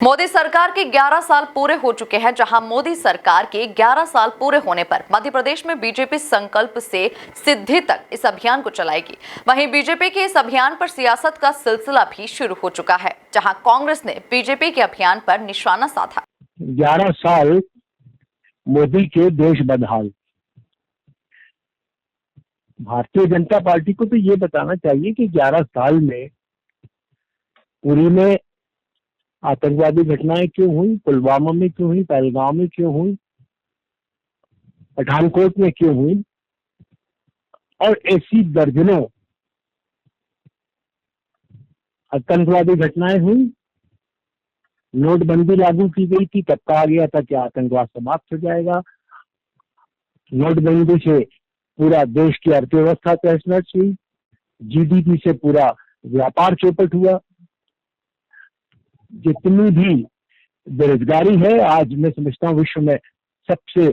मोदी सरकार के 11 साल पूरे हो चुके हैं। जहां मोदी सरकार के 11 साल पूरे होने पर मध्य प्रदेश में बीजेपी संकल्प से सिद्धि तक इस अभियान को चलाएगी। वहीं बीजेपी के इस अभियान पर सियासत का सिलसिला भी शुरू हो चुका है, जहां कांग्रेस ने बीजेपी के अभियान पर निशाना साधा। 11 साल मोदी के देश बदहाल। भारतीय जनता पार्टी को तो ये बताना चाहिए कि 11 साल में पुरी में आतंकवादी घटनाएं क्यों हुई, पुलवामा में क्यों हुई, पहलगाम में क्यों हुई, पठानकोट में क्यों हुई, और ऐसी दर्जनों आतंकवादी घटनाएं हुई। नोटबंदी लागू की गई थी, तब कहा गया था कि आतंकवाद समाप्त हो जाएगा। नोटबंदी से पूरा देश की अर्थव्यवस्था तहस नहस हुई, जीडीपी से पूरा व्यापार चौपट हुआ। जितनी भी बेरोजगारी है, आज मैं समझता हूँ विश्व में सबसे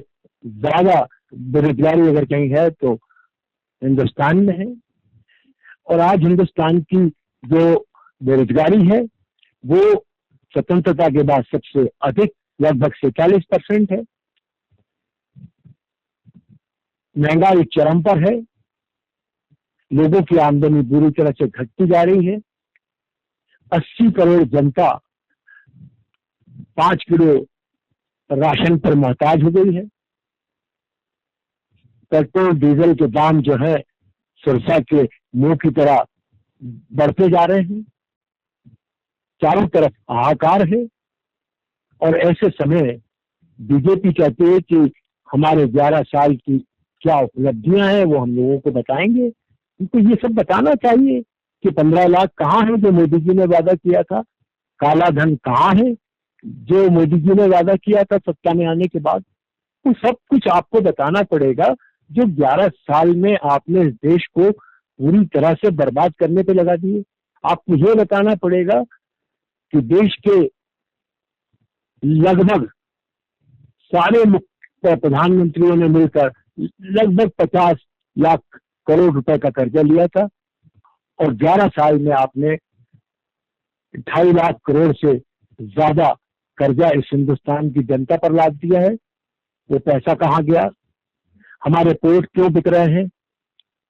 ज्यादा बेरोजगारी अगर कहीं है तो हिंदुस्तान में है। और आज हिंदुस्तान की जो बेरोजगारी है वो स्वतंत्रता के बाद सबसे अधिक, लगभग 46% है। महंगाई चरम पर है, लोगों की आमदनी बुरी तरह से घटती जा रही है। 80 करोड़ जनता 5 किलो राशन पर मोहताज हो गई है। पेट्रोल डीजल के दाम जो है सुरसा के मुंह की तरह बढ़ते जा रहे हैं। चारों तरफ हाहाकार है। और ऐसे समय बीजेपी कहती है कि हमारे 11 साल की क्या उपलब्धियां हैं वो हम लोगों को बताएंगे। उनको ये सब बताना चाहिए कि 15 लाख कहाँ है जो मोदी जी ने वादा किया था, काला धन कहाँ है जो मोदी जी ने वादा किया था सत्ता में आने के बाद। वो सब कुछ आपको बताना पड़ेगा जो 11 साल में आपने इस देश को पूरी तरह से बर्बाद करने पे लगा दिए। आपको ये बताना पड़ेगा कि देश के लगभग सारे प्रधानमंत्रियों ने मिलकर लगभग 50 लाख करोड़ रुपए का कर्जा लिया था, और 11 साल में आपने 2.5 लाख करोड़ से ज्यादा कर्जा इस हिंदुस्तान की जनता पर लाद दिया है। वो पैसा कहाँ गया? हमारे पोर्ट क्यों बिक रहे हैं?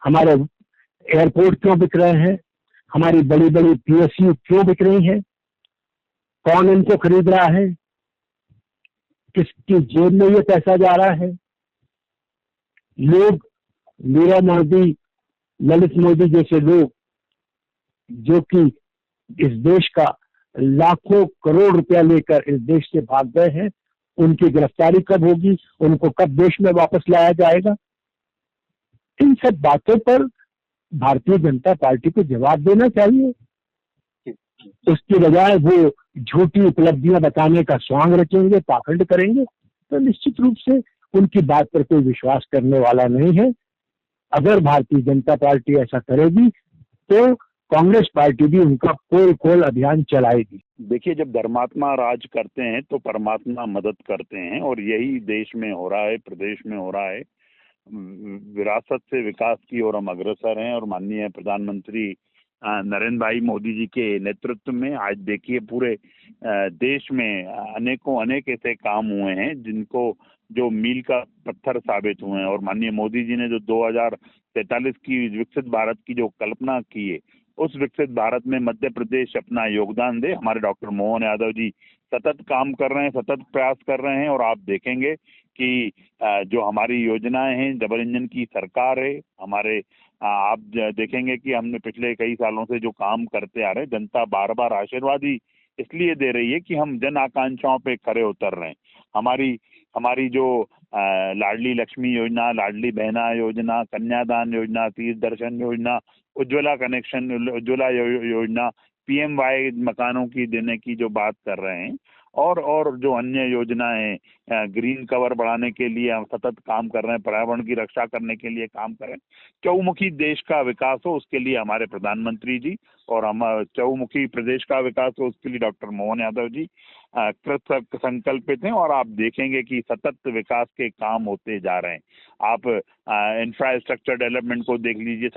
हमारे एयरपोर्ट क्यों बिक रहे हैं? हमारी बड़ी बड़ी पीएसयू क्यों बिक रही हैं? कौन इनको खरीद रहा है? किसकी जेब में ये पैसा जा रहा है? लोग, नीरव मोदी, ललित मोदी जैसे लोग जो कि इस देश का लाखों करोड़ रुपया लेकर इस देश से भाग गए हैं, उनकी गिरफ्तारी कब होगी? उनको कब देश में वापस लाया जाएगा? इन सब बातों पर भारतीय जनता पार्टी को जवाब देना चाहिए। उसकी बजाय वो झूठी उपलब्धियां बताने का स्वांग रचेंगे, पाखंड करेंगे, तो निश्चित रूप से उनकी बात पर कोई विश्वास करने वाला नहीं है। अगर भारतीय जनता पार्टी ऐसा करेगी तो कांग्रेस पार्टी भी उनका पोल खोल अभियान चलाएगी। देखिए, जब धर्मात्मा राज करते हैं तो परमात्मा मदद करते हैं, और यही देश में हो रहा है, प्रदेश में हो रहा है। विरासत से विकास की ओर हम अग्रसर हैं, और माननीय प्रधानमंत्री नरेंद्र भाई मोदी जी के नेतृत्व में आज देखिए पूरे देश में अनेक ऐसे काम हुए हैं जिनको जो मील का पत्थर साबित हुए हैं। और माननीय मोदी जी ने जो 2043 की विकसित भारत की जो कल्पना की है, उस विकसित भारत में मध्य प्रदेश अपना योगदान दे। हमारे डॉक्टर मोहन यादव जी सतत काम कर रहे हैं, सतत प्रयास कर रहे हैं, और आप देखेंगे कि जो हमारी योजनाएं हैं, डबल इंजन की सरकार है हमारे। आप देखेंगे कि हमने पिछले कई सालों से जो काम करते आ रहे हैं, जनता बार बार आशीर्वाद ही इसलिए दे रही है कि हम जन आकांक्षाओं पे खरे उतर रहे हैं। हमारी जो लाडली लक्ष्मी योजना, लाडली बहना योजना, कन्यादान योजना, तीर्थ दर्शन योजना, उज्ज्वला कनेक्शन, उज्ज्वला योजना, पीएमवाई मकानों की देने की जो बात कर रहे हैं, और जो अन्य योजनाएं, ग्रीन कवर बढ़ाने के लिए हम सतत काम कर रहे हैं, पर्यावरण की रक्षा करने के लिए काम कर रहे हैं। चहुमुखी देश का विकास हो उसके लिए हमारे प्रधानमंत्री जी, और हम चहुमुखी प्रदेश का विकास हो उसके लिए डॉक्टर मोहन यादव जी कृत संकल्पित हैं। और आप देखेंगे कि सतत विकास के काम होते जा रहे हैं। आप इंफ्रास्ट्रक्चर डेवलपमेंट को देख लीजिए,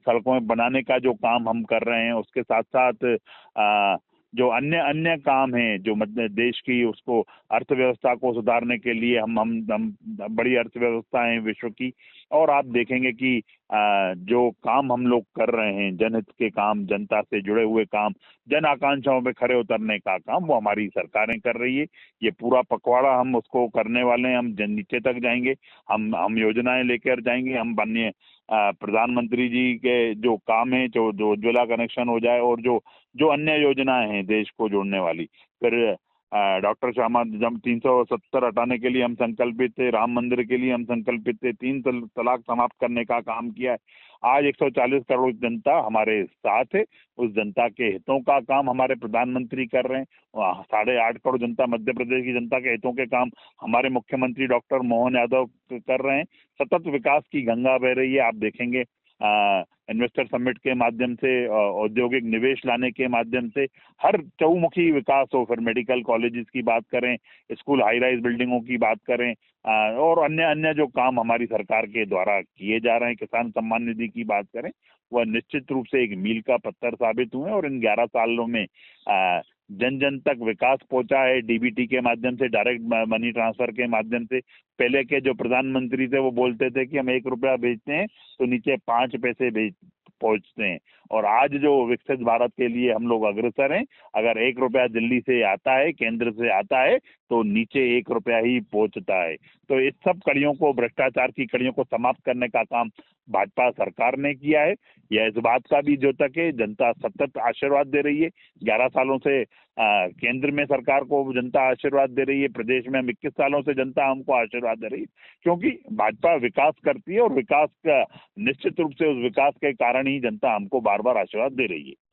सड़कों में बनाने का जो काम हम कर रहे हैं, उसके साथ साथ जो अन्य अन्य काम हैं, जो मतलब देश की उसको अर्थव्यवस्था को सुधारने के लिए हम बड़ी अर्थव्यवस्था है विश्व की, और आप देखेंगे कि जो काम हम लोग कर रहे हैं, जनहित के काम, जनता से जुड़े हुए काम, जन आकांक्षाओं पे खरे उतरने का काम, वो हमारी सरकारें कर रही है। ये पूरा पखवाड़ा हम उसको करने वाले हैं। हम नीचे तक जाएंगे, हम योजनाएं लेकर जाएंगे। हम माननीय प्रधानमंत्री जी के जो काम है, जो उज्ज्वला कनेक्शन हो जाए, और जो अन्य योजनाएं हैं देश को जोड़ने वाली, फिर डॉक्टर श्यामा जब 370 हटाने के लिए हम संकल्पित थे, राम मंदिर के लिए हम संकल्पित थे, 3 तलाक समाप्त करने का काम किया है। आज 140 करोड़ जनता हमारे साथ है। उस जनता के हितों का काम हमारे प्रधानमंत्री कर रहे हैं। 8.5 करोड़ जनता, मध्य प्रदेश की जनता के हितों के काम हमारे मुख्यमंत्री डॉक्टर मोहन यादव कर रहे हैं। सतत विकास की गंगा बह रही है। आप देखेंगे इन्वेस्टर समिट के माध्यम से, औद्योगिक निवेश लाने के माध्यम से, हर चहुमुखी विकास हो, फिर मेडिकल कॉलेजेस की बात करें, स्कूल हाई राइज बिल्डिंगों की बात करें, और अन्य अन्य जो काम हमारी सरकार के द्वारा किए जा रहे हैं, किसान सम्मान निधि की बात करें, वह निश्चित रूप से एक मील का पत्थर साबित हुए। और इन 11 सालों में जन जन तक विकास पहुंचा है। डीबीटी के माध्यम से, डायरेक्ट मनी ट्रांसफर के माध्यम से। पहले के जो प्रधानमंत्री थे वो बोलते थे कि हम 1 रुपया भेजते हैं तो नीचे 5 पैसे पहुंचते हैं, और आज जो विकसित भारत के लिए हम लोग अग्रसर हैं। अगर 1 रुपया दिल्ली से आता है, केंद्र से आता है, तो नीचे 1 रुपया ही पहुंचता है। तो इस सब कड़ियों को, भ्रष्टाचार की कड़ियों को समाप्त करने का काम भाजपा सरकार ने किया है। यह इस बात का भी द्योतक है, जनता सतत आशीर्वाद दे रही है। 11 सालों से केंद्र में सरकार को जनता आशीर्वाद दे रही है, प्रदेश में हम 21 सालों से जनता हमको आशीर्वाद दे रही है, क्योंकि भाजपा विकास करती है, और विकास का निश्चित रूप से उस विकास के कारण ही जनता हमको बार बार आशीर्वाद दे रही है।